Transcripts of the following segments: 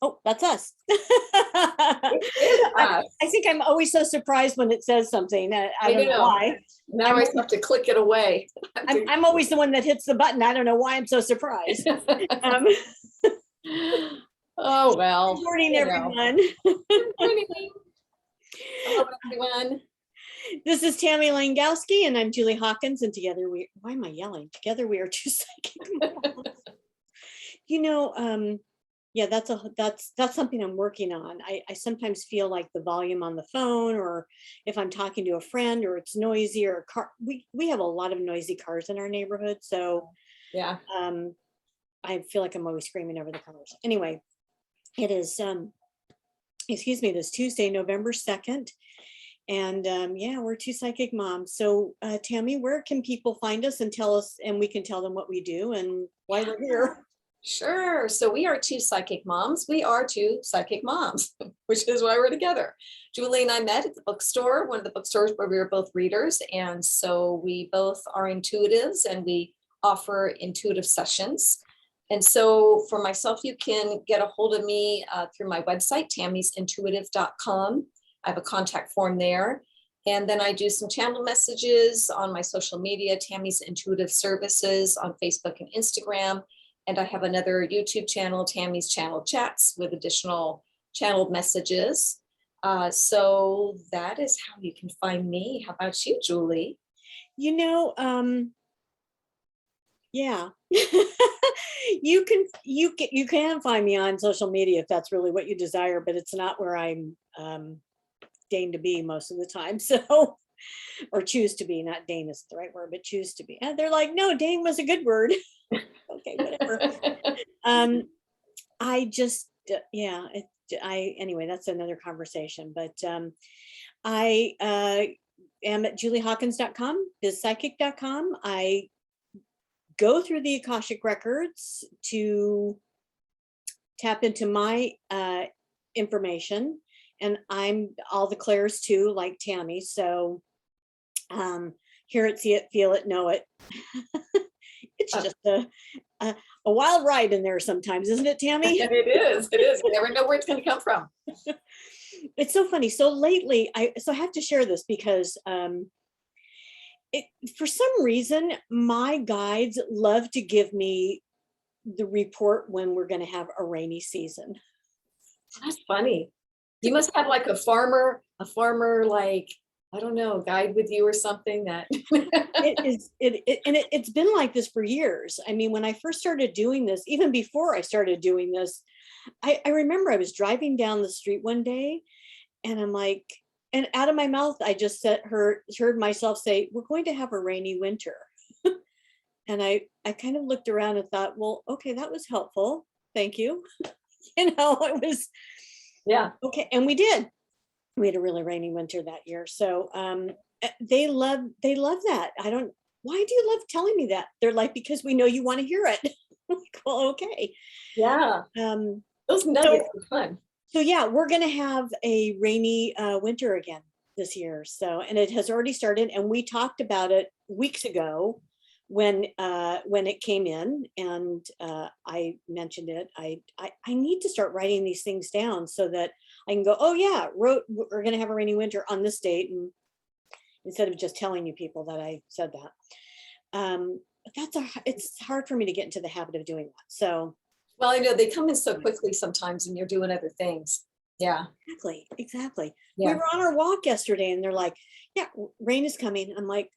Oh, that's us. It I think I'm always so surprised when it says something. I don't know know. why. Now I have to click it away. I'm always the one that hits the button. I don't know why I'm so surprised. Um, Oh, well. Good morning, everyone. Good morning. Hello, everyone. This is Tammy Langowski, and I'm Julie Hawkins, and together why am I yelling? Together we are two psychic moms. Yeah, that's something I'm working on. I sometimes feel like the volume on the phone, or if I'm talking to a friend, or it's noisy, or a car. We have a lot of noisy cars in our neighborhood, so Yeah. I feel like I'm always screaming over the cars. Anyway, it is excuse me, this Tuesday, November 2nd. And yeah, we're two psychic moms. So Tammy, where can people find us and tell us, and we can tell them what we do and why we're here? Sure. So we are two psychic moms. We are two psychic moms, which is why we're together. Julie and I met at the bookstore, one of the bookstores where we were both readers. And so we both are intuitives and we offer intuitive sessions. And so for myself, you can get a hold of me through my website, tammysintuitive.com. I have a contact form there. And then I do some channel messages on my social media, Tammy's Intuitive Services on Facebook and Instagram. And I have another YouTube channel, Tammy's Channel Chats, with additional channeled messages. So that is how you can find me. How about you, Julie? Yeah. you can find me on social media if that's really what you desire, but it's not where I'm deigned to be most of the time. So, or choose to be, not deign is the right word, but choose to be. And they're like, no, deign was a good word. Okay, whatever. I just, yeah, anyway, that's another conversation, but I am at juliehawkins.com, bizpsychic.com. I go through the Akashic records to tap into my information, and I'm all the clairs too, like Tammy. So hear it, see it, feel it, know it. It's just a wild ride in there sometimes, isn't it, Tammy? It is. It is. You never know where it's going to come from. It's so funny. So lately, I have to share this because for some reason, my guides love to give me the report when we're going to have a rainy season. That's funny. You must have like a farmer like, I don't know, guide with you or something that it's been like this for years. I mean, when I first started doing this, even before I started doing this, I remember I was driving down the street one day and I'm like, and out of my mouth, I just heard myself say, we're going to have a rainy winter. And I kind of looked around and thought, well, okay, that was helpful. Thank you. It was, yeah. Okay. And we did. We had a really rainy winter that year. So they love that. Why do you love telling me that? They're like, because we know you want to hear it. I'm like, well, okay. Yeah. Those nuggets are fun. So yeah, we're going to have a rainy winter again this year. So, and it has already started, and we talked about it weeks ago when it came in, and I mentioned it. I need to start writing these things down so that I can go, oh yeah, we're going to have a rainy winter on this date, and instead of just telling you people that I said that. But it's hard for me to get into the habit of doing that. So, well, I know they come in so quickly sometimes and you're doing other things. Yeah, exactly. Yeah. We were on our walk yesterday and they're like, yeah, rain is coming. I'm like,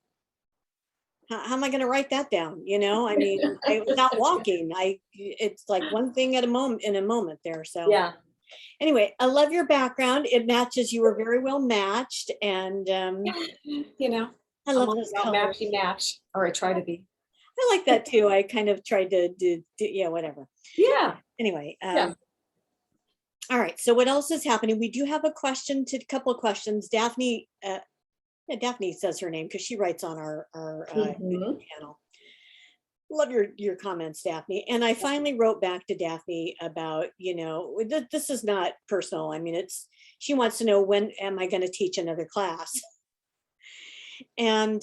how am I going to write that down? I mean, I was out walking. It's like one thing at a moment there. So yeah. Anyway, I love your background. It matches. You were very well matched. And, I love those colors. Match, or I try to be. I like that too. I kind of tried to do yeah, whatever. Yeah. Anyway. Yeah. All right. So what else is happening? We do have a couple of questions. Daphne, Daphne says her name because she writes on our channel. Love your comments, Daphne. And I finally wrote back to Daphne about, this is not personal. I mean, she wants to know, when am I going to teach another class? And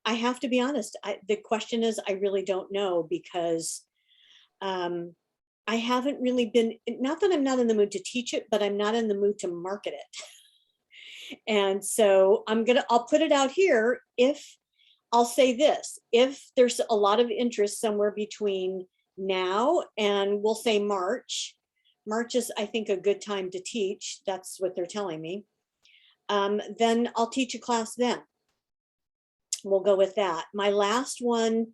I have to be honest. The question is, I really don't know, because I haven't really been, not that I'm not in the mood to teach it, but I'm not in the mood to market it. And so I'll put it out here. If I'll say this, if there's a lot of interest somewhere between now and we'll say March. March is, I think, a good time to teach. That's what they're telling me. Then I'll teach a class then. We'll go with that. My last one,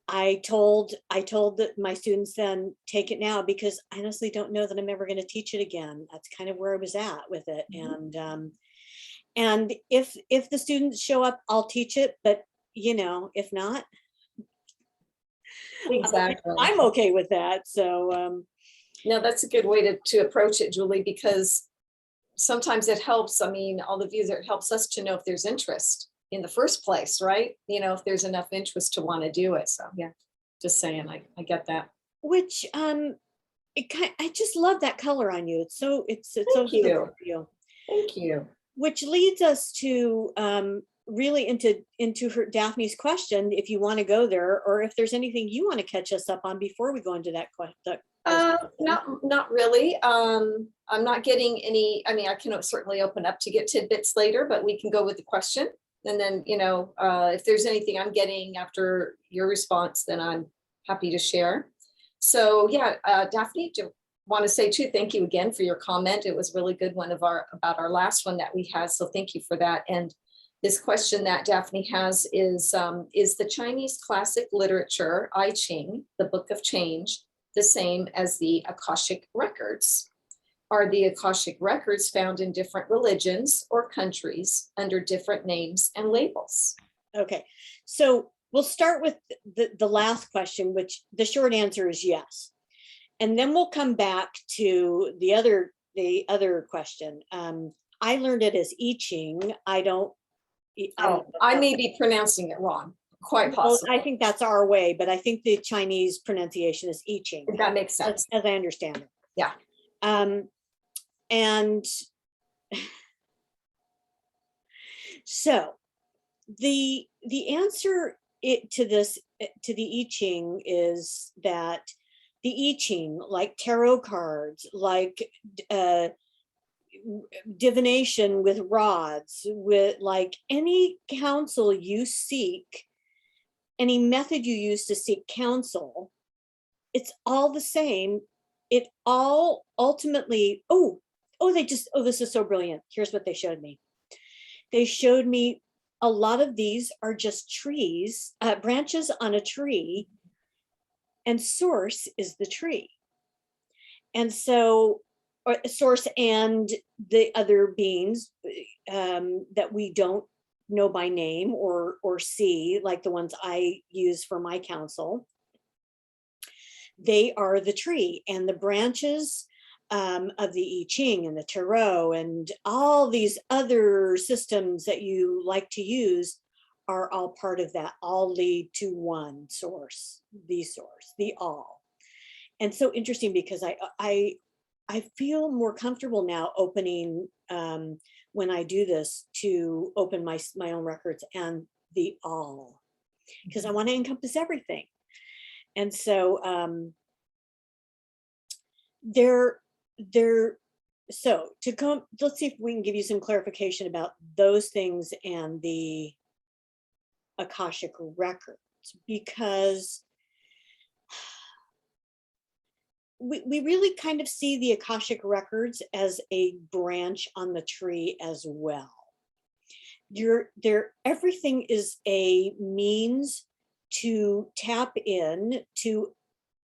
I told that my students then take it now, because I honestly don't know that I'm ever going to teach it again. That's kind of where I was at with it. And if the students show up, I'll teach it. But if not, Exactly. I'm okay with that. So No, that's a good way to approach it, Julie, because sometimes it helps. I mean, all the views, it helps us to know if there's interest in the first place, right? If there's enough interest to want to do it. So yeah, just saying, I get that. which I just love that color on you. It's so Thank you. real. Thank you. Which leads us to really into her Daphne's question, if you want to go there, or if there's anything you want to catch us up on before we go into that question. Not really. I'm not getting any. I mean, I can certainly open up to get tidbits later, but we can go with the question. And then, if there's anything I'm getting after your response, then I'm happy to share. So yeah, Daphne, do you want to say too, thank you again for your comment. It was a really good one about our last one that we had. So thank you for that. And this question that Daphne has is the Chinese classic literature, I Ching, the Book of Change, the same as the Akashic records? Are the Akashic records found in different religions or countries under different names and labels? Okay, so we'll start with the last question, which the short answer is yes. And then we'll come back to the other question. I learned it as I Ching. I don't I may be pronouncing it wrong. Quite possibly. I think that's our way, but I think the Chinese pronunciation is I Ching. That makes sense. As I understand it. Yeah. And so the answer to the I Ching is that the I Ching, like tarot cards, like divination with rods, with like any counsel you seek, any method you use to seek counsel, it's all the same. It all ultimately, this is so brilliant. Here's what they showed me. They showed me a lot of these are just trees, branches on a tree, and source is the tree. And so, source and the other beings that we don't know by name or see, like the ones I use for my counsel, they are the tree, and the branches of the I Ching and the tarot and all these other systems that you like to use are all part of that. All lead to one source, the all. And so interesting, because I feel more comfortable now opening when I do this, to open my own records and the all, because I want to encompass everything. And so so to come, let's see if we can give you some clarification about those things and the Akashic records, because we really kind of see the Akashic records as a branch on the tree as well. Everything is a means to tap in to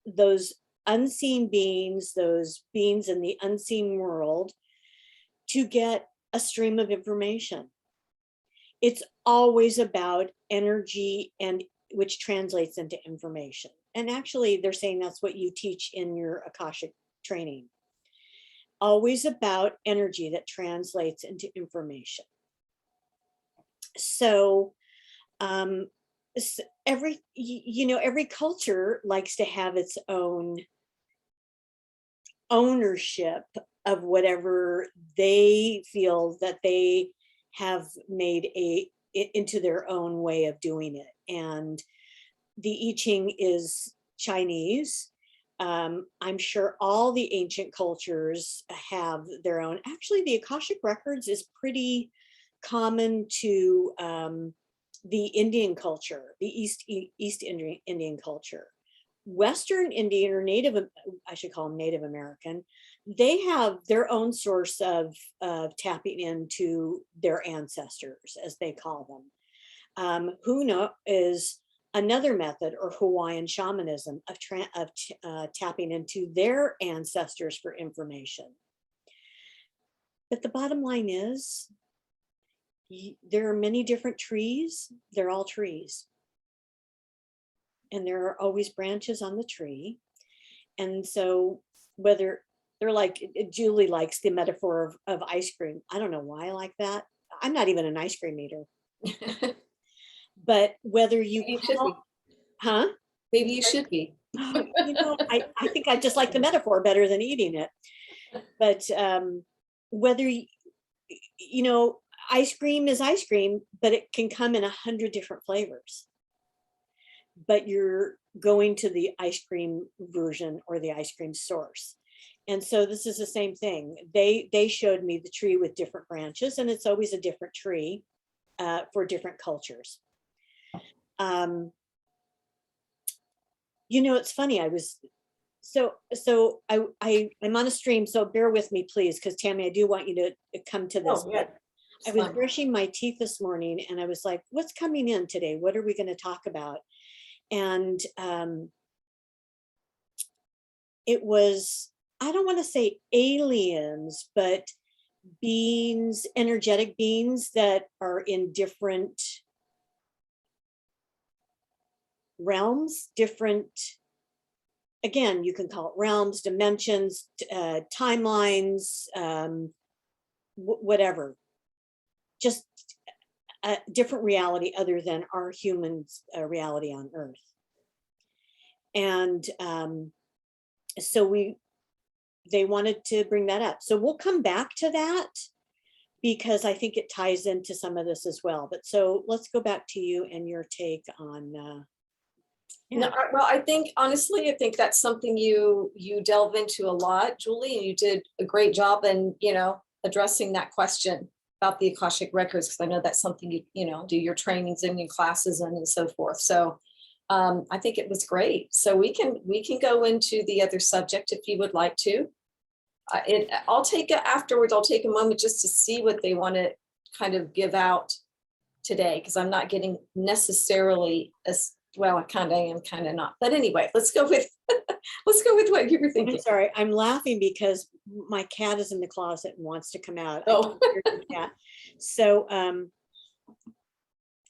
those unseen beings, those beings in the unseen world, to get a stream of information. It's always about energy, and which translates into information. And actually, they're saying that's what you teach in your Akashic training. Always about energy that translates into information. So every culture likes to have its own ownership of whatever they feel that they have made into their own way of doing it. And the I Ching is Chinese. I'm sure all the ancient cultures have their own. Actually, the Akashic Records is pretty common to the Indian culture, the East Indian culture. Western Indian or Native, I should call them Native American, they have their own source of tapping into their ancestors, as they call them. Huna is another method, or Hawaiian shamanism, of tapping into their ancestors for information. But the bottom line is, there are many different trees. They're all trees. And there are always branches on the tree. And so whether they're like, Julie likes the metaphor of ice cream. I don't know why I like that. I'm not even an ice cream eater. But whether you Maybe you should be. huh? Maybe you should be. I think I just like the metaphor better than eating it. But whether, ice cream is ice cream, but it can come in 100 different flavors. But you're going to the ice cream version or the ice cream source. And so this is the same thing. They showed me the tree with different branches, and it's always a different tree for different cultures. It's funny. I'm on a stream, so bear with me, please, because Tammy, I do want you to come to this. Oh, yeah. I was brushing my teeth this morning, and I was like, what's coming in today? What are we going to talk about? And it was, I don't want to say aliens, but beings, energetic beings that are in different realms, again, you can call it realms, dimensions, timelines, whatever. Just a different reality other than our humans' reality on Earth. And so they wanted to bring that up. So we'll come back to that because I think it ties into some of this as well. But so let's go back to you and your take on. No, well, I think that's something you delve into a lot, Julie, and you did a great job in, addressing that question about the Akashic Records, because I know that's something you do your trainings and your classes and so forth. So I think it was great. So we can go into the other subject if you would like to. I'll take a moment just to see what they want to kind of give out today, because I'm not getting necessarily as well. I kind of am, kind of not. But anyway, let's go with what you were thinking. I'm sorry, I'm laughing because my cat is in the closet and wants to come out. Oh. So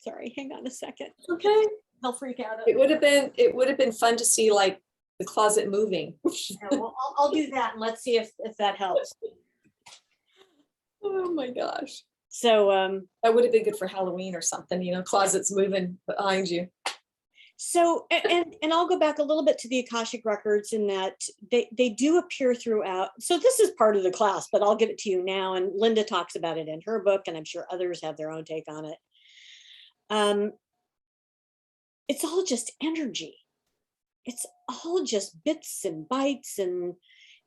sorry, hang on a second. Okay. He'll freak out. It would have been fun to see like the closet moving. Yeah, well, I'll do that, and let's see if that helps. Oh my gosh. So that would have been good for Halloween or something, closets moving behind you. So, and I'll go back a little bit to the Akashic Records in that they do appear throughout. So this is part of the class, but I'll give it to you now. And Linda talks about it in her book, and I'm sure others have their own take on it. It's all just energy. It's all just bits and bytes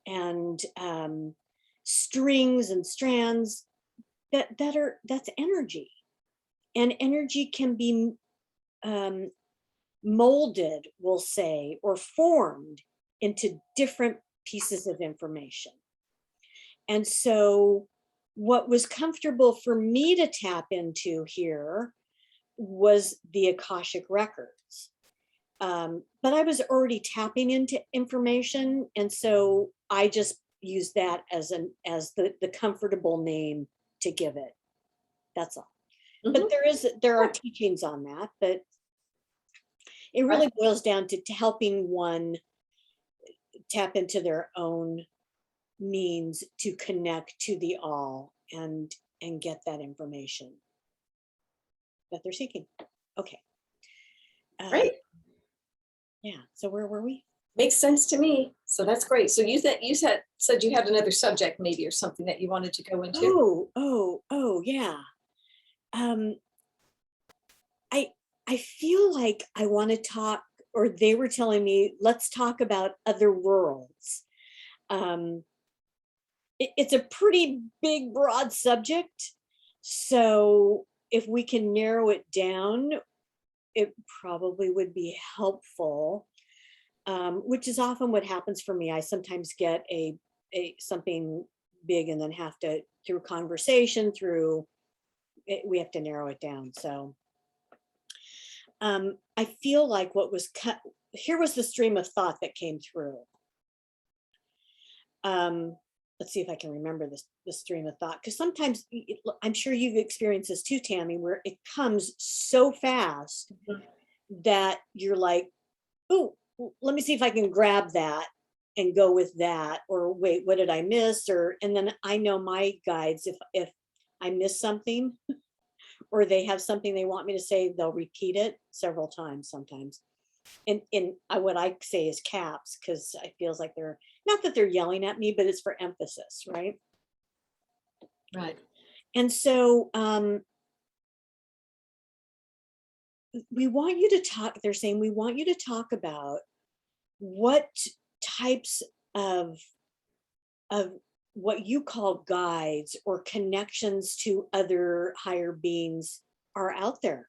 and strings and strands that's energy. And energy can be molded, we'll say, or formed into different pieces of information. And so what was comfortable for me to tap into here was the Akashic Records. But I was already tapping into information. And so I just used that as the comfortable name to give it. That's all. Mm-hmm. But there are teachings on that, but it really boils down to helping one tap into their own means to connect to the all and get that information that they're seeking. Okay. Great. Yeah. So where were we? Makes sense to me. So that's great. So you said you had another subject maybe or something that you wanted to go into. Oh yeah. I feel like I want to talk or they were telling me, let's talk about other worlds. It's a pretty big, broad subject. So if we can narrow it down, it probably would be helpful, which is often what happens for me. I sometimes get a something big and then have to, through conversation, through it, we have to narrow it down. So I feel like what was cut here was the stream of thought that came through. Let's see if I can remember the stream of thought, because sometimes I'm sure you've experienced this too, Tammy, where it comes so fast that you're like, oh, let me see if I can grab that and go with that, or wait, what did I miss? Or, and then I know my guides, if I miss something or they have something they want me to say, they'll repeat it several times sometimes. And what I say is caps, because it feels like they're, not that they're yelling at me, but it's for emphasis, right? Right. And so we want you to talk, they're saying, we want you to talk about what types of what you call guides or connections to other higher beings are out there.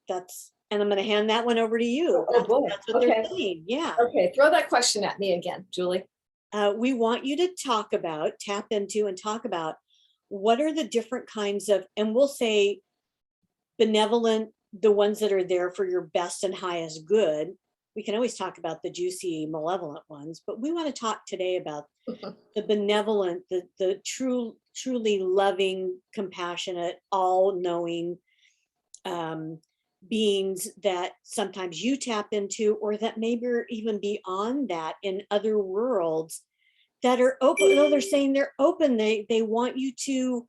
That's, and I'm going to hand that one over to you. Oh boy. That's what they're saying. Yeah. Okay, throw that question at me again, Julie. We want you to talk about, tap into and talk about what are the different kinds of, and we'll say benevolent, the ones that are there for your best and highest good. We can always talk about the juicy, malevolent ones, but we want to talk today about the benevolent, the truly loving, compassionate, all-knowing beings that sometimes you tap into, or that maybe are even beyond that in other worlds that are open. No, they're saying they're open. They want you to,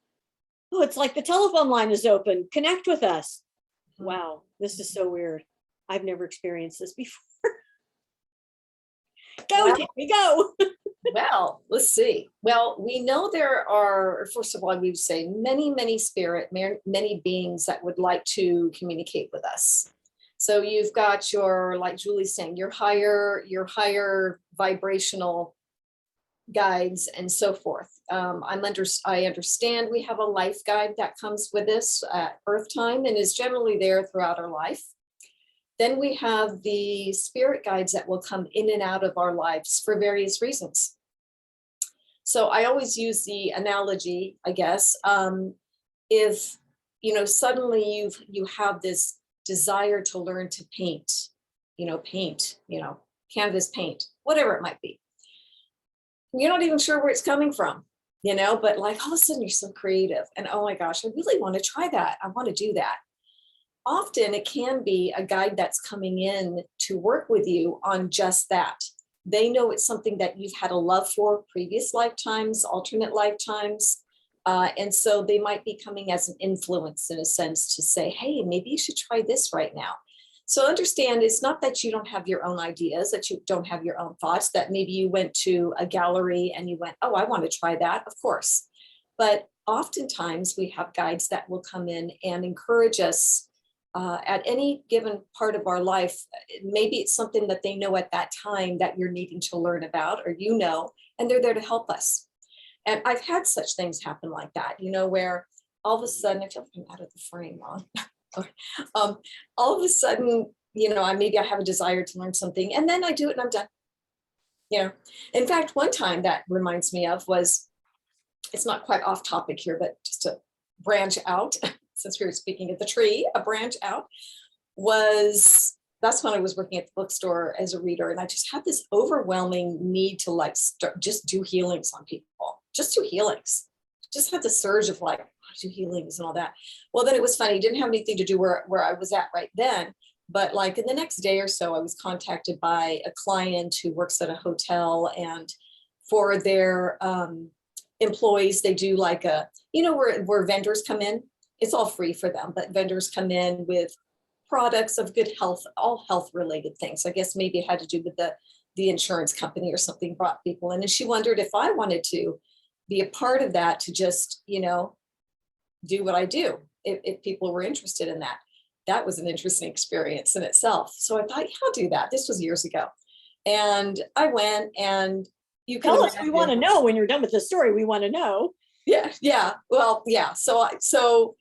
oh, it's like the telephone line is open. Connect with us. Wow, this is so weird. I've never experienced this before. Go, Tammy, go. Well, let's see. Well, we know there are, first of all, we would say many spirit, many beings that would like to communicate with us. So you've got your, like Julie's saying, your higher vibrational guides and so forth. I understand we have a life guide that comes with this at birth time and is generally there throughout our life. Then we have the spirit guides that will come in and out of our lives for various reasons. So I always use the analogy, I guess, if, suddenly you have this desire to learn to paint, canvas paint, whatever it might be. You're not even sure where it's coming from, but like all of a sudden you're so creative and, oh my gosh, I really want to try that. I want to do that. Often it can be a guide that's coming in to work with you on just that. They know it's something that you've had a love for previous lifetimes, alternate lifetimes. And so they might be coming as an influence in a sense to say, hey, maybe you should try this right now. So understand, it's not that you don't have your own ideas, that you don't have your own thoughts, that maybe you went to a gallery and you went, oh, I want to try that, of course. But oftentimes we have guides that will come in and encourage us at any given part of our life. Maybe it's something that they know at that time that you're needing to learn about, or and they're there to help us. And I've had such things happen like that, where all of a sudden, I feel like I'm out of the frame, Ron. All of a sudden, maybe I have a desire to learn something, and then I do it and I'm done. In fact, one time that reminds me of was, it's not quite off topic here, but just to branch out, since we were speaking of the tree, a branch out that's when I was working at the bookstore as a reader. And I just had this overwhelming need to just do healings on people, just do healings. Just had the surge of do healings and all that. Well, then it was funny. It didn't have anything to do where I was at right then. But in the next day or so, I was contacted by a client who works at a hotel, and for their employees, they do where vendors come in. It's all free for them, but vendors come in with products of good health, all health related things. I guess maybe it had to do with the insurance company or something brought people in. And she wondered if I wanted to be a part of that, to just, do what I do, if people were interested in that. that was an interesting experience in itself. So I thought, yeah, I'll do that. This was years ago. And I went, and you can Tell us, we want imagine. to know when you're done with the story. We want to know. Yeah, yeah. Well, yeah. So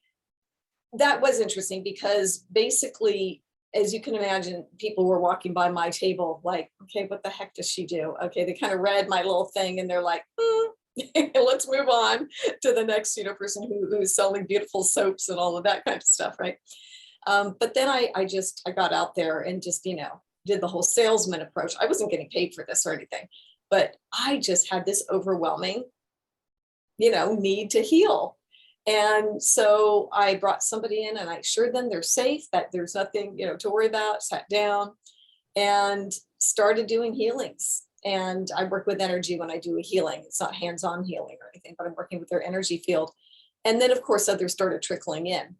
that was interesting because basically, as you can imagine, people were walking by my table like, okay, what the heck does she do? Okay, they kind of read my little thing and they're like, let's move on to the next, person who's selling beautiful soaps and all of that kind of stuff, right? But then I got out there and just, did the whole salesman approach. I wasn't getting paid for this or anything, but I just had this overwhelming, need to heal. And so I brought somebody in and I assured them they're safe, that there's nothing, to worry about, sat down and started doing healings. And I work with energy when I do a healing. It's not hands-on healing or anything, but I'm working with their energy field. And then of course others started trickling in.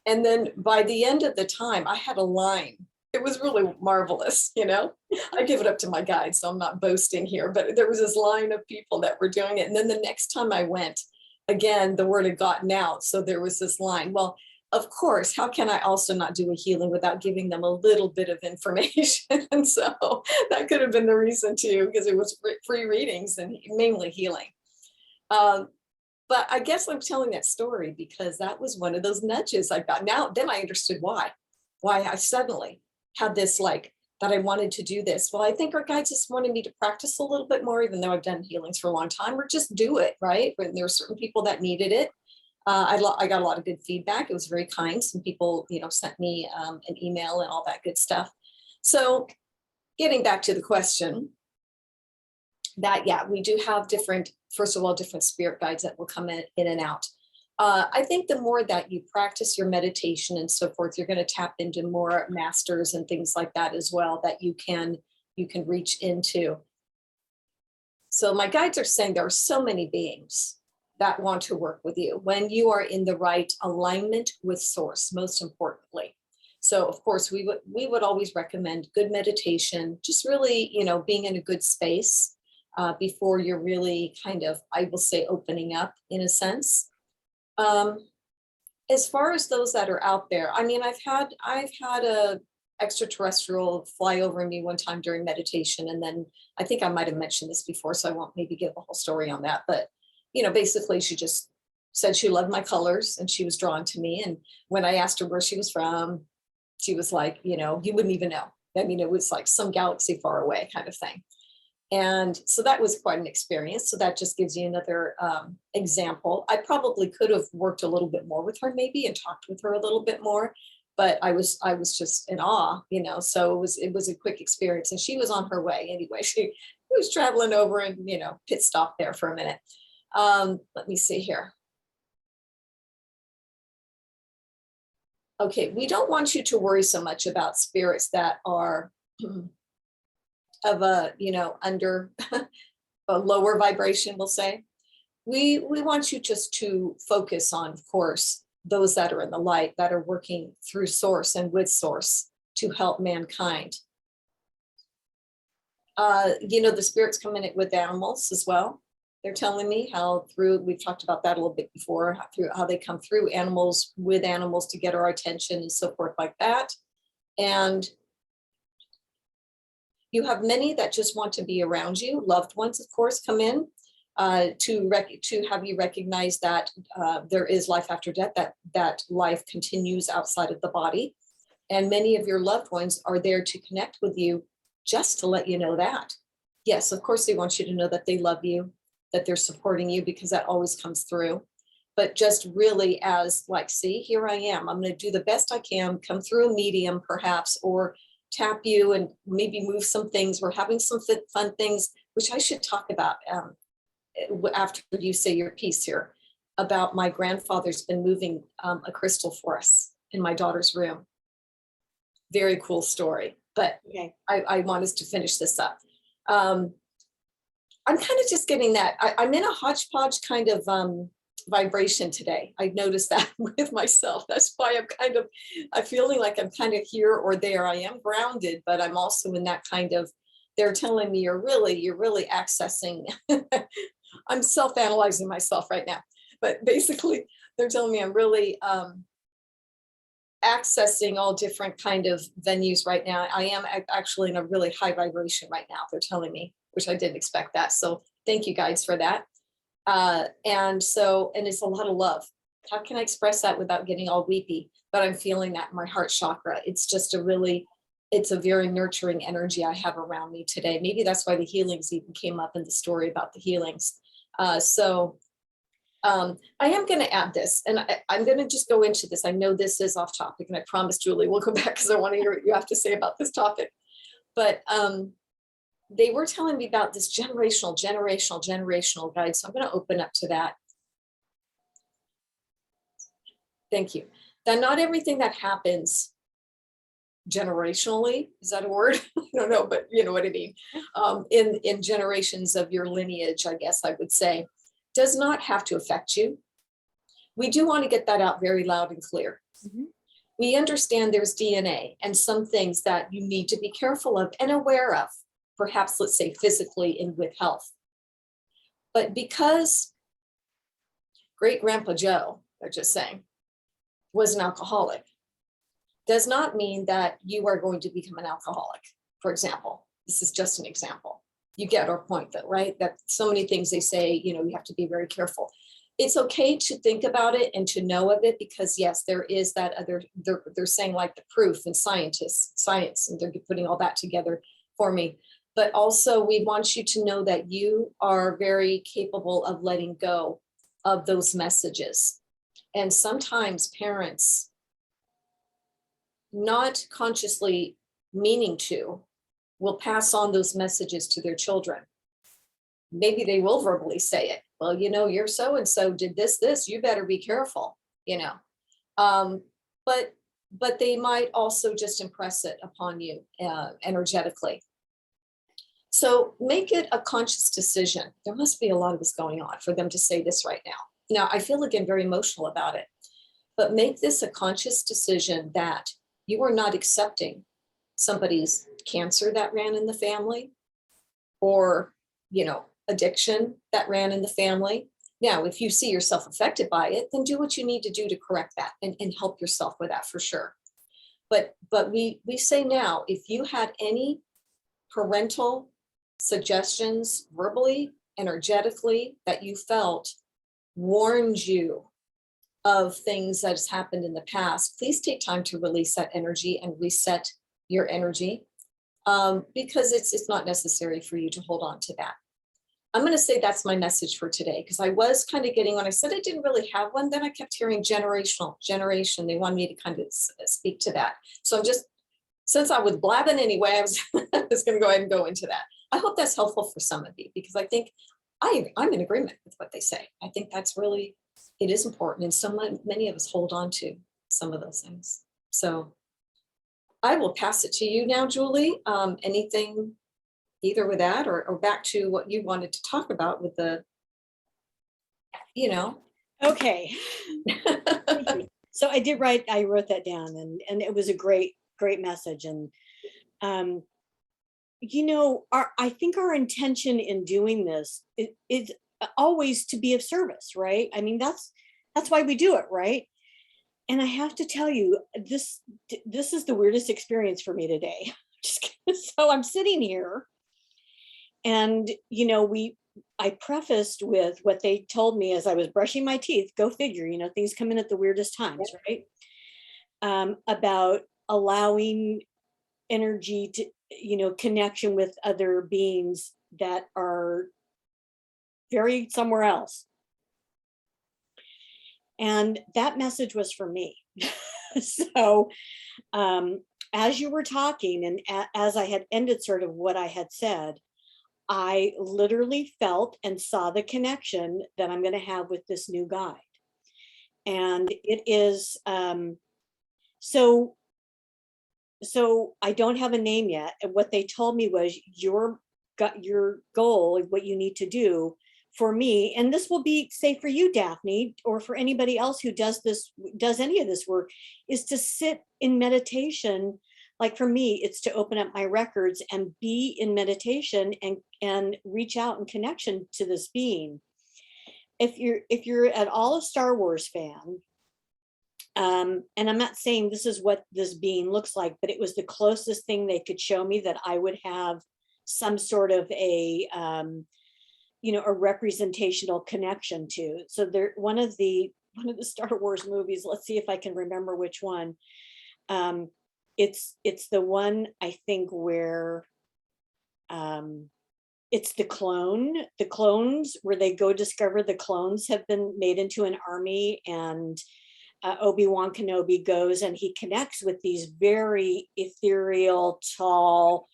And then by the end of the time, I had a line. It was really marvelous, I give it up to my guides, so I'm not boasting here, but there was this line of people that were doing it. And then the next time I went, again, the word had gotten out. So there was this line. Well, of course, how can I also not do a healing without giving them a little bit of information? And so that could have been the reason too, because it was free readings and mainly healing. But I guess I'm telling that story because that was one of those nudges I got. Then I understood why I suddenly had this that I wanted to do this. Well, I think our guides just wanted me to practice a little bit more, even though I've done healings for a long time, or just do it, right? When there were certain people that needed it. I got a lot of good feedback. It was very kind. Some people, sent me an email and all that good stuff. So getting back to the question, that, yeah, we do have different spirit guides that will come in and out. I think the more that you practice your meditation and so forth, you're going to tap into more masters and things like that as well, that you can reach into. So my guides are saying there are so many beings that want to work with you when you are in the right alignment with source, most importantly. So of course we would always recommend good meditation, just really, being in a good space before you're really kind of, I will say, opening up in a sense. As far as those that are out there, I mean, I've had a extraterrestrial fly over me one time during meditation. And then I think I might have mentioned this before, so I won't maybe give the whole story on that. But, basically she just said she loved my colors and she was drawn to me. And when I asked her where she was from, she was like, you wouldn't even know. I mean, it was like some galaxy far away kind of thing. And so that was quite an experience. So that just gives you another example. I probably could have worked a little bit more with her maybe and talked with her a little bit more, but I was just in awe, so it was a quick experience. And she was on her way anyway. She was traveling over and, pit stop there for a minute. Let me see here. Okay, we don't want you to worry so much about spirits that are of a, under a lower vibration, we'll say. We want you just to focus on, of course, those that are in the light, that are working through source and with source to help mankind. The spirits come in it with animals as well. They're telling me how we've talked about that a little bit before, how they come through with animals to get our attention and so forth like that. And you have many that just want to be around you. Loved ones, of course, come in to have you recognize that there is life after death, that life continues outside of the body. And many of your loved ones are there to connect with you just to let you know that. Yes, of course, they want you to know that they love you, that they're supporting you, because that always comes through. But just really as see, here I am. I'm going to do the best I can, come through a medium perhaps, or tap you and maybe move some things. We're having some fun things, which I should talk about after you say your piece here, about my grandfather's been moving a crystal for us in my daughter's room. Very cool story, but okay. I want us to finish this up. I'm kind of just getting that. I'm in a hodgepodge kind of vibration today. I noticed that with myself. That's why I'm feeling like I'm kind of here or there. I am grounded, but I'm also in that kind of, they're telling me you're really accessing. I'm self-analyzing myself right now, but basically they're telling me I'm really accessing all different kind of venues right now. I am actually in a really high vibration right now, they're telling me, which I didn't expect that. So thank you guys for that. And it's a lot of love. How can I express that without getting all weepy? But I'm feeling that in my heart chakra. It's just it's a very nurturing energy I have around me today. Maybe that's why the healings even came up in the story about the healings. I am going to add this, and I'm going to just go into this. I know this is off topic, and I promise Julie we'll come back because I want to hear what you have to say about this topic. But they were telling me about this generational guide. So I'm going to open up to that. Thank you. That not everything that happens generationally, is that a word? I don't know, but you know what I mean. In generations of your lineage, I guess I would say, does not have to affect you. We do want to get that out very loud and clear. Mm-hmm. We understand there's DNA and some things that you need to be careful of and aware of, perhaps let's say physically and with health. But because great grandpa Joe, they're just saying, was an alcoholic, does not mean that you are going to become an alcoholic. For example, this is just an example. You get our point though, right? That so many things they say, you have to be very careful. It's okay to think about it and to know of it, because yes, there is that other, they're saying like the proof and science, and they're putting all that together for me. But also we want you to know that you are very capable of letting go of those messages. And sometimes parents, not consciously meaning to, will pass on those messages to their children. Maybe they will verbally say it. Well, you're so-and-so did this, you better be careful, but they might also just impress it upon you energetically. So make it a conscious decision. There must be a lot of this going on for them to say this right now. Now, I feel again very emotional about it, but make this a conscious decision that you are not accepting somebody's cancer that ran in the family, or, addiction that ran in the family. Now, if you see yourself affected by it, then do what you need to do to correct that and help yourself with that for sure. But we say now, if you had any parental suggestions, verbally, energetically, that you felt warned you of things that has happened in the past, please take time to release that energy and reset your energy, because it's not necessary for you to hold on to that. I'm going to say that's my message for today, because I was kind of getting, when I said I didn't really have one, then I kept hearing generation. They wanted me to kind of speak to that. So I'm just, since I was blabbing anyway, I was just going to go ahead and go into that. I hope that's helpful for some of you, because I think I'm in agreement with what they say. I think that's really, it is important. And so many of us hold on to some of those things. So I will pass it to you now, Julie. Anything either with that or back to what you wanted to talk about with the, Okay. So I wrote that down, and it was a great message. And, I think our intention in doing this is always to be of service, right? I mean, that's why we do it, right? And I have to tell you, this is the weirdest experience for me today. So I'm sitting here, and I prefaced with what they told me as I was brushing my teeth. Go figure, things come in at the weirdest times, right? About allowing energy to, connection with other beings that are very somewhere else. And that message was for me. So as you were talking, and as I had ended sort of what I had said, I literally felt and saw the connection that I'm going to have with this new guide. And it is, so I don't have a name yet. And what they told me was your goal, what you need to do for me, and this will be, say, for you, Daphne, or for anybody else who does any of this work, is to sit in meditation. Like for me, it's to open up my records and be in meditation and reach out in connection to this being. If you're at all a Star Wars fan, And I'm not saying this is what this being looks like, but it was the closest thing they could show me that I would have some sort of a, a representational connection to. So there, one of the Star Wars movies, let's see if I can remember which one. Um, it's the one I think where it's the clones where they go discover the clones have been made into an army, and Obi-Wan Kenobi goes and he connects with these very ethereal, tall,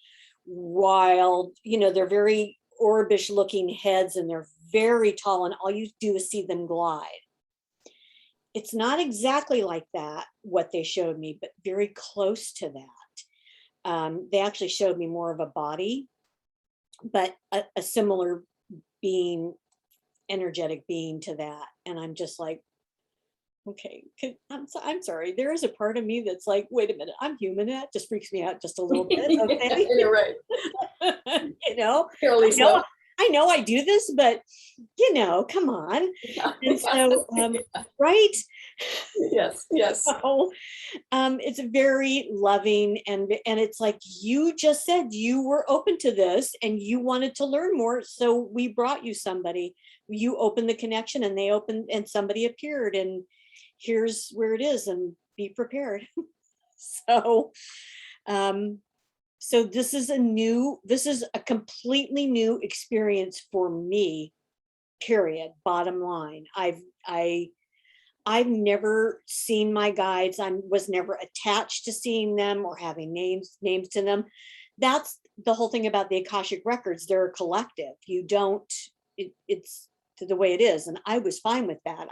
wild, they're very orbish looking heads, and they're very tall, and all you do is see them glide. It's not exactly like that, what they showed me, but very close to that. They actually showed me more of a body, but a similar being, energetic being to that. And I'm just like, okay, I'm sorry. There is a part of me that's like, wait a minute, I'm human. That just freaks me out just a little bit. Okay. You're right. you know, Fairly I know, I know I do this, but come on. Yeah. And so, right. Yes, yes. So, it's very loving, and it's like you just said you were open to this and you wanted to learn more. So we brought you somebody. You opened the connection, and they opened, and somebody appeared, and here's where it is, and be prepared. So, so this is a completely new experience for me, period. Bottom line. I've never seen my guides. I was never attached to seeing them or having names to them. That's the whole thing about the Akashic records. They're a collective. You don't, it's the way it is. And I was fine with that.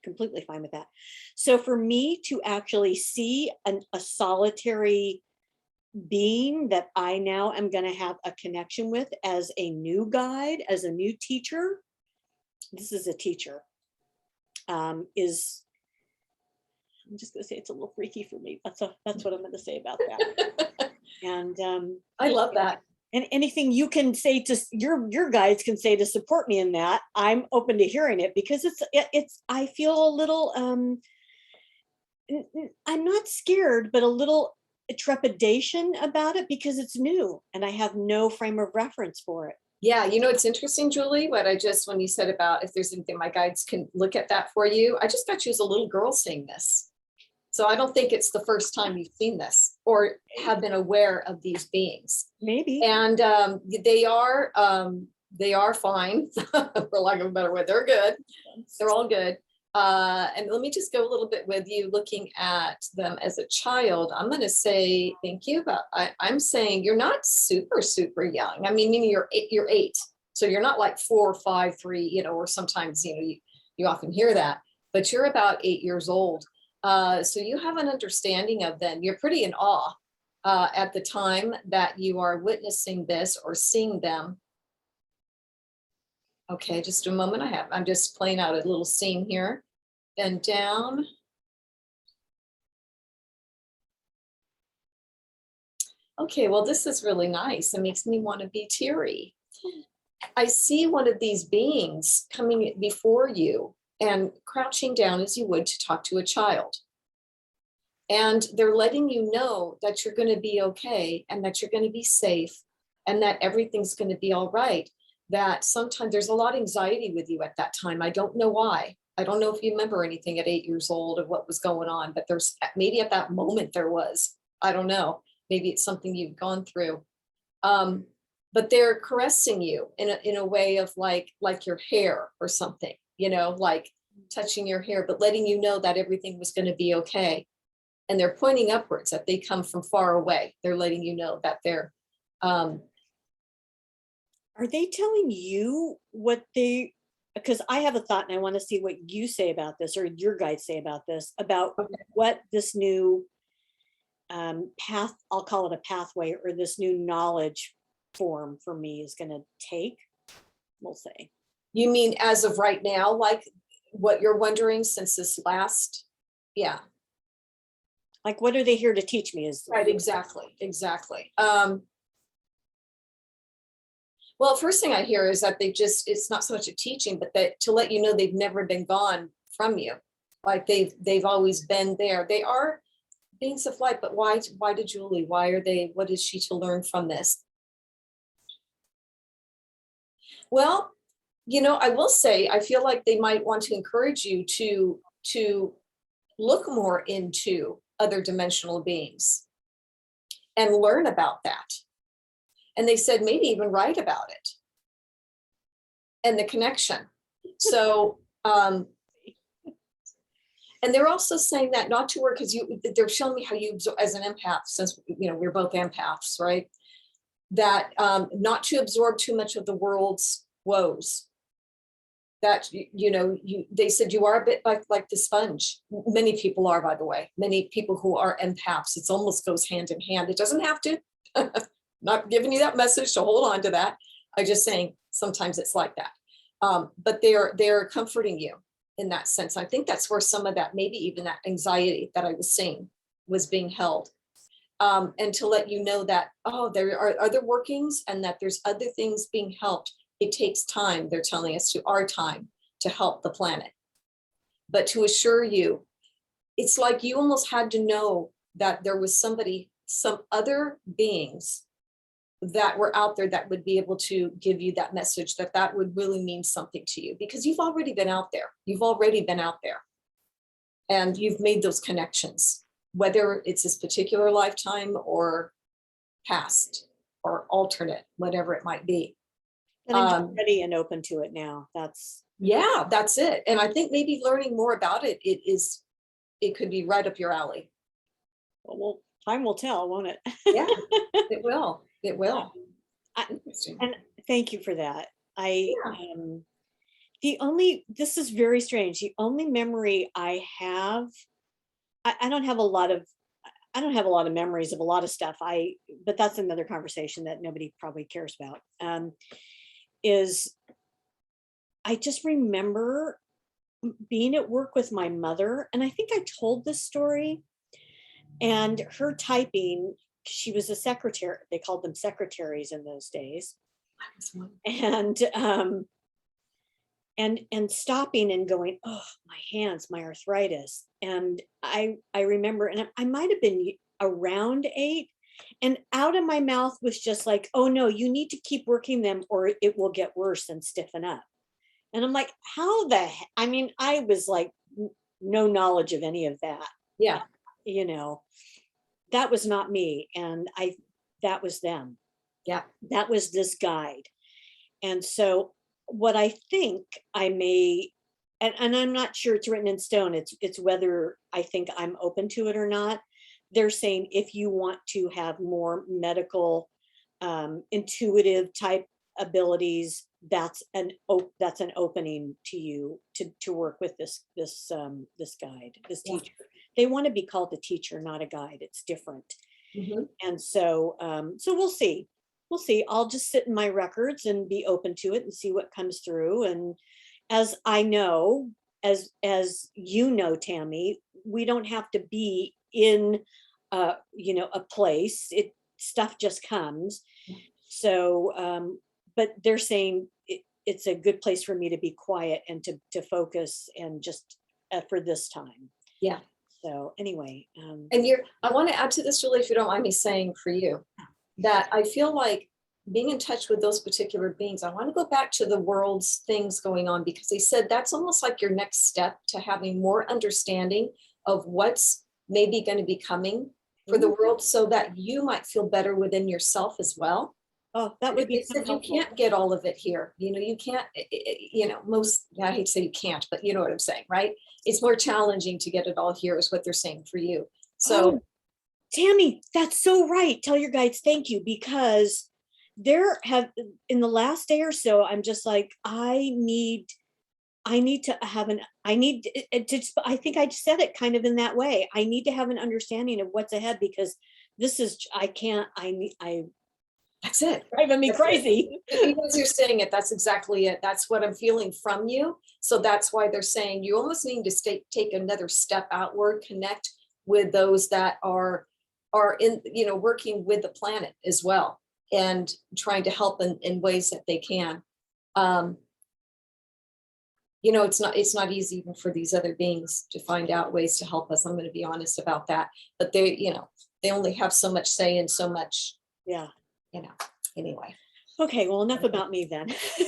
Completely fine with that. So for me to actually see a solitary being that I now am going to have a connection with as a new guide, as a new teacher, this is a teacher, is, I'm just going to say it's a little freaky for me. That's what I'm going to say about that. And I love that. And anything you can say to your guides can say to support me in that, I'm open to hearing it, because it's I feel a little I'm not scared, but a little trepidation about it, because it's new and I have no frame of reference for it. Yeah, it's interesting, Julie, when you said about if there's anything my guides can look at that for you, I just got you as a little girl seeing this. So I don't think it's the first time you've seen this or have been aware of these beings. Maybe. And they are fine, for lack of a better word. They're good. They're all good. And let me just go a little bit with you looking at them as a child. I'm going to say thank you, but I'm saying you're not super, super young. I mean, meaning you're 8. So you're not like 4, 5, 3, or sometimes, you often hear that, but you're about 8 years old. So you have an understanding of them. You're pretty in awe at the time that you are witnessing this or seeing them. Okay, just a moment. I'm just playing out a little scene here. Bend down. Okay, well, this is really nice. It makes me want to be teary. I see one of these beings coming before you and crouching down as you would to talk to a child. And they're letting you know that you're going to be okay, and that you're going to be safe, and that everything's going to be all right. That sometimes there's a lot of anxiety with you at that time. I don't know why. I don't know if you remember anything at 8 years old of what was going on, but there's maybe at that moment there was. I don't know. Maybe it's something you've gone through. But they're caressing you in a way of like your hair or something, like touching your hair, but letting you know that everything was going to be okay. And they're pointing upwards, that they come from far away. They're letting you know that they're. Are they telling you what they? Because I have a thought, and I want to see what you say about this, or your guides say about this, about what this new path, I'll call it a pathway, or this new knowledge form for me is going to take. We'll say. You mean as of right now, like what you're wondering since this last? Yeah. Like, what are they here to teach me? Is right. Exactly. Well, first thing I hear is that it's not so much a teaching, but that to let you know they've never been gone from you. Like they've always been there. They are beings of light, but why did Julie? Why are they? What is she to learn from this? Well, I will say I feel like they might want to encourage you to look more into other dimensional beings and learn about that. And they said maybe even write about it and the connection. So and they're also saying that not to work, because they're showing me how you absorb as an empath, since we're both empaths, right? That not to absorb too much of the world's woes. That they said you are a bit like the sponge. Many people are, by the way. Many people who are empaths, it almost goes hand in hand. It doesn't have to. Not giving you that message, so hold on to that. I'm just saying sometimes it's like that. But they're comforting you in that sense. I think that's where some of that, maybe even that anxiety that I was seeing, was being held. And to let you know that, there are other workings and that there's other things being helped. It takes time, they're telling us, to our time to help the planet. But to assure you, it's like you almost had to know that there was some other beings that were out there that would be able to give you that message, that would really mean something to you, because you've already been out there. You've already been out there. And you've made those connections, whether it's this particular lifetime or past or alternate, whatever it might be. And I'm ready and open to it now. That's it. And I think maybe learning more about it, it could be right up your alley. well, time will tell, won't it? Yeah, it will. It will. Interesting. And thank you for that. Yeah. This is very strange. The only memory I have, I don't have a lot of memories of a lot of stuff. But that's another conversation that nobody probably cares about. Is I just remember being at work with my mother, and I think I told this story, and her typing. She was a secretary. They called them secretaries in those days. And and stopping and going, oh, my hands, my arthritis. And I remember, and I might have been around 8, and out of my mouth was just like, oh no, you need to keep working them or it will get worse and stiffen up. And I'm like, I mean, I was like, no knowledge of any of that. Yeah. That was not me. And that was them. Yeah. That was this guide. And so what I think I may, and I'm not sure it's written in stone, it's whether I think I'm open to it or not. They're saying if you want to have more medical, intuitive type abilities, that's an opening to you to work with this guide, this teacher. They want to be called a teacher, not a guide. It's different. Mm-hmm. And so we'll see. I'll just sit in my records and be open to it and see what comes through. And as I know, as you know, Tammy, we don't have to be in a place. Stuff just comes. So but they're saying it's a good place for me to be quiet and to focus and just for this time. Yeah. So anyway, and I want to add to this, Julie, if you don't mind me saying, for you, that I feel like being in touch with those particular beings, I want to go back to the world's things going on, because they said that's almost like your next step to having more understanding of what's maybe going to be coming for the world, so that you might feel better within yourself as well. Oh, that would be so helpful. You can't get all of it here. You can't, I hate to say you can't, but you know what I'm saying, right? It's more challenging to get it all here, is what they're saying for you. So Tammy, that's so right. Tell your guides thank you, because there have, in the last day or so, I'm just like, I need to have I think I said it kind of in that way. I need to have an understanding of what's ahead, because this is, that's it. Driving me crazy. Even as you're saying it, that's exactly it. That's what I'm feeling from you. So that's why they're saying you almost need to take another step outward, connect with those that are in, working with the planet as well, and trying to help in ways that they can. it's not easy even for these other beings to find out ways to help us. I'm going to be honest about that. But they only have so much say and so much, Yeah. you know, anyway. Okay, well, enough about me then.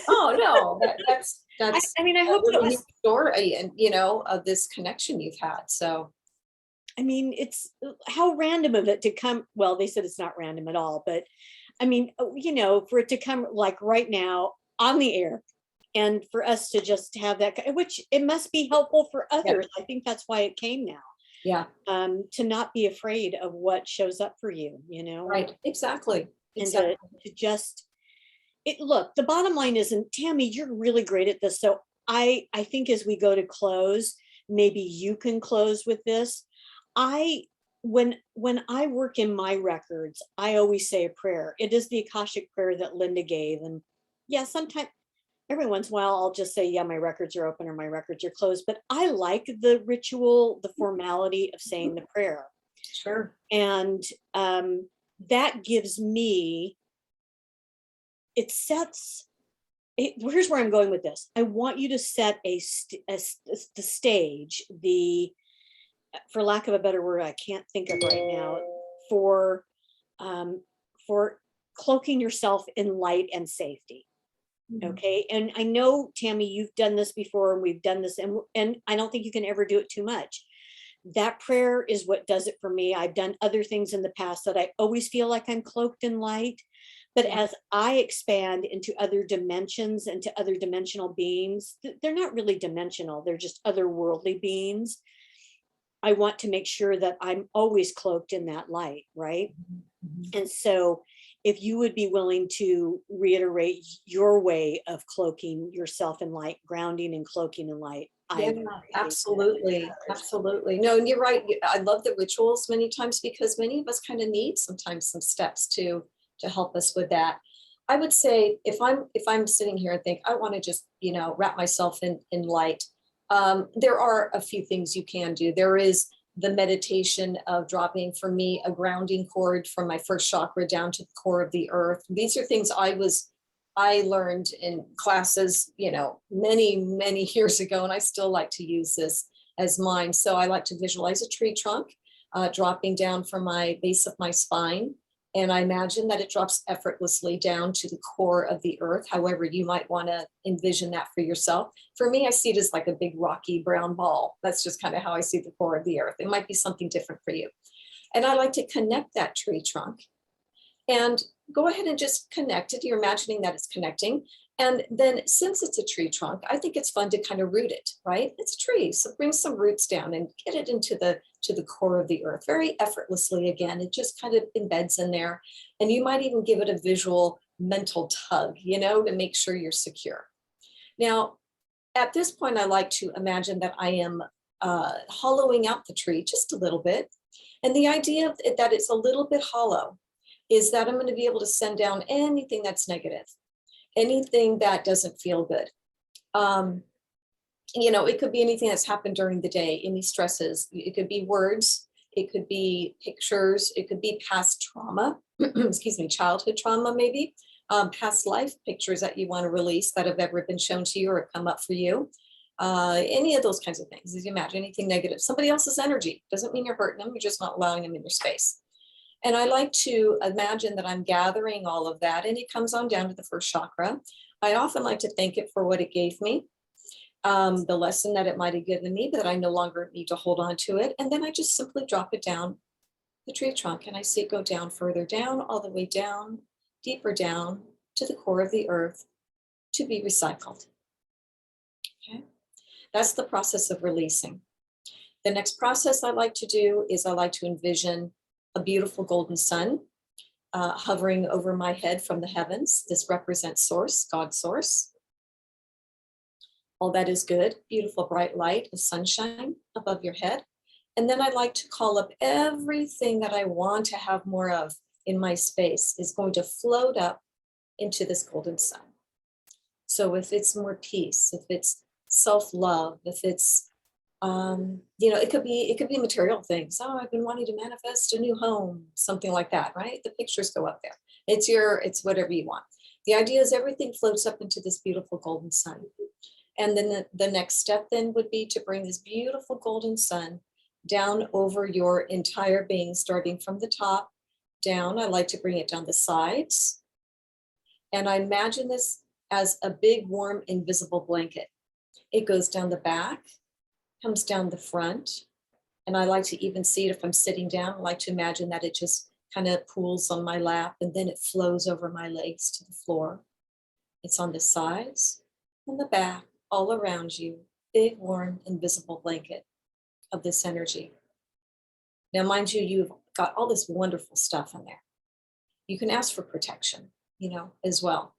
Oh, no, that's I mean, I hope that a was, huge story, and of this connection you've had. So I mean, it's how random of it to come. Well, they said it's not random at all, but I mean, for it to come like right now on the air and for us to just have that, which it must be helpful for yeah, others. I think that's why it came now, yeah, to not be afraid of what shows up for you, right, exactly, and exactly. to just look, the bottom line isn't, Tammy, you're really great at this. So I think as we go to close, maybe you can close with this. I when I work in my records, I always say a prayer. It is the Akashic prayer that Linda gave. And yeah, sometimes every once in a while I'll just say, yeah, my records are open or my records are closed. But I like the ritual, the formality of saying the prayer. Sure. And that gives me, it sets here's where I'm going with this. I want you to set the stage, for lack of a better word, I can't think of right now, for um, for cloaking yourself in light and safety. Mhm. Okay, and I know, Tammy, you've done this before, and we've done this, and I don't think you can ever do it too much. That prayer is what does it for me. I've done other things in the past that I always feel like I'm cloaked in light. But Yeah. as I expand into other dimensions and to other dimensional beings, they're not really dimensional, they're just otherworldly beings. I want to make sure that I'm always cloaked in that light, right? Mhm. And so, if you would be willing to reiterate your way of cloaking yourself in light, grounding and cloaking in light, I Yeah, would appreciate absolutely, that. absolutely. No, and you're right. I love the rituals many times because many of us kind of need sometimes some steps to help us with that. I would say if I'm sitting here and think I want to just wrap myself in light, there are a few things you can do. There is the meditation of dropping, for me, a grounding cord from my first chakra down to the core of the earth. These are things I learned in classes, many, many years ago, and I still like to use this as mine. So I like to visualize a tree trunk dropping down from my base of my spine. And I imagine that it drops effortlessly down to the core of the earth, however you might want to envision that for yourself. For me, I see it as like a big rocky brown ball. That's just kind of how I see the core of the earth. It might be something different for you. And I like to connect that tree trunk and go ahead and just connect it. You're imagining that it's connecting. And then since it's a tree trunk, I think it's fun to kind of root it, right? It's a tree. So bring some roots down and get it into the core of the earth very effortlessly again. It just kind of embeds in there. And you might even give it a visual mental tug, to make sure you're secure. Now, at this point, I like to imagine that I am hollowing out the tree just a little bit. And the idea of that it's a little bit hollow is that I'm going to be able to send down anything that's negative, anything that doesn't feel good. It could be anything that's happened during the day, any stresses. It could be words, it could be pictures, it could be past trauma, excuse me, childhood trauma, maybe, past life pictures that you want to release that have ever been shown to you or come up for you. Any of those kinds of things. As you imagine anything negative, somebody else's energy doesn't mean you're hurting them, you're just not allowing them in your space. And I like to imagine that I'm gathering all of that and it comes on down to the first chakra. I often like to thank it for what it gave me, the lesson that it might have given me, that I no longer need to hold on to it. And then I just simply drop it down the tree trunk and I see it go down, further down, all the way down, deeper down to the core of the earth to be recycled. Okay. That's the process of releasing. The next process I like to do is I like to envision a beautiful golden sun hovering over my head from the heavens. This represents source, God source. All that is good, beautiful bright light of sunshine above your head. And then I'd like to call up everything that I want to have more of in my space is going to float up into this golden sun. So if it's more peace, if it's self-love, if it's it could be material things. Oh, I've been wanting to manifest a new home, something like that, right? The pictures go up there. It's whatever you want. The idea is everything floats up into this beautiful golden sun. And then the next step then would be to bring this beautiful golden sun down over your entire being, starting from the top down. I like to bring it down the sides. And I imagine this as a big, warm, invisible blanket. It goes down the back, comes down the front. And I like to even see it if I'm sitting down. I like to imagine that it just kind of pools on my lap and then it flows over my legs to the floor. It's on the sides and the back, all around you, big, warm, invisible blanket of this energy. Now, mind you, you've got all this wonderful stuff in there. You can ask for protection, as well.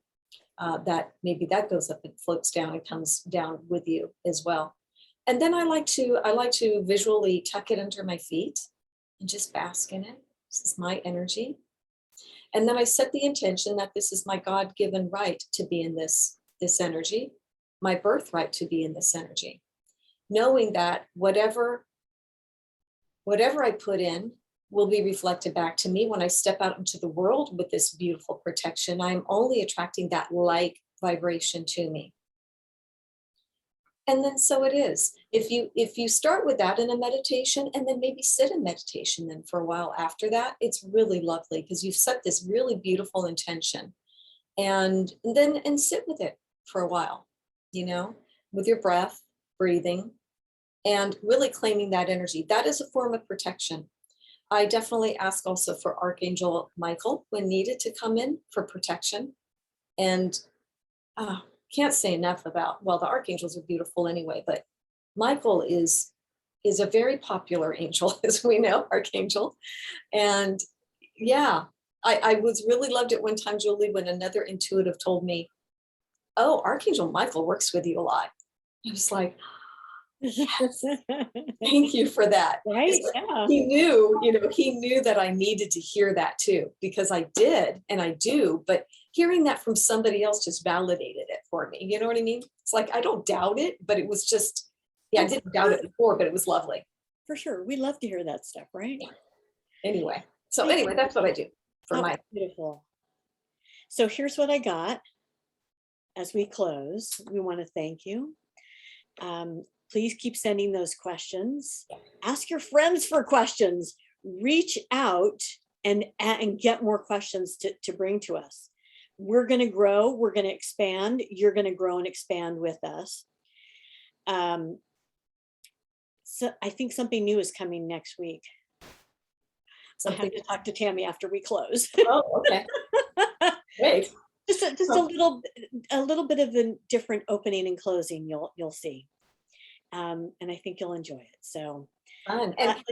That maybe that goes up and floats down and comes down with you as well. And then I like to visually tuck it under my feet and just bask in it. This is my energy. And then I set the intention that this is my God-given right to be in this energy, my birthright to be in this energy, knowing that whatever I put in will be reflected back to me when I step out into the world with this beautiful protection. I'm only attracting that like vibration to me. And then so it is. If you start with that in a meditation and then maybe sit in meditation then for a while after that, it's really lovely because you've set this really beautiful intention and sit with it for a while, with your breath, breathing, and really claiming that energy. That is a form of protection. I definitely ask also for Archangel Michael when needed to come in for protection. And can't say enough about, well, the archangels are beautiful anyway, but Michael is a very popular angel, as we know, archangel. And yeah, I was really loved it one time, Julie, when another intuitive told me, oh, Archangel Michael works with you a lot. I was like, yes, thank you for that. Right? Yeah. He knew that I needed to hear that too, because I did and I do, but hearing that from somebody else just validated it for me. You know what I mean? It's like, I don't doubt it, but it was just, I didn't doubt it before, but it was lovely. For sure. We love to hear that stuff, right? Yeah. Anyway, that's what I do for my. Beautiful. So here's what I got. As we close, we want to thank you. Please keep sending those questions. Ask your friends for questions. Reach out and get more questions to bring to us. We're going to grow. We're going to expand. You're going to grow and expand with us. So I think something new is coming next week. I have to talk to Tammy after we close. Oh, okay. Great. Just a little bit of a different opening and closing. You'll see. And I think you'll enjoy it. So fun. And I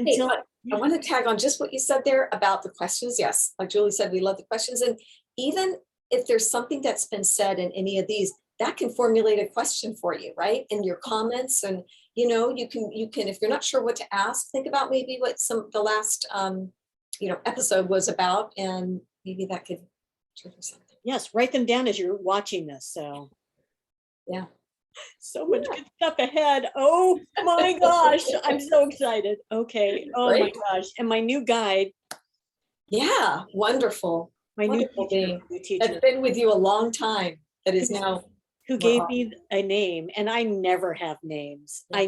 want to tag on just what you said there about the questions. Yes, like Julie said, we love the questions. And even if there's something that's been said in any of these, that can formulate a question for you, right? In your comments. And you can, if you're not sure what to ask, think about maybe what the last episode was about, and maybe that could trigger something. Yes, write them down as you're watching this. So yeah. So much good stuff ahead. Oh my gosh, I'm so excited. Okay. Oh Great. My gosh. And my new guide. Yeah, wonderful. My wonderful new teacher. That's been with you a long time. That is now. Who gave me a name, and I never have names. Yeah.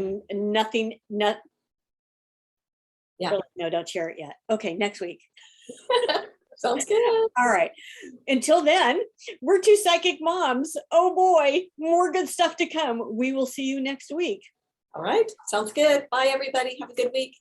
Yeah. Really, no, don't share it yet. Okay, next week. Sounds good. All right. Until then, we're two psychic moms. Oh boy, more good stuff to come. We will see you next week. All right. Sounds good. Bye, everybody. Have a good week.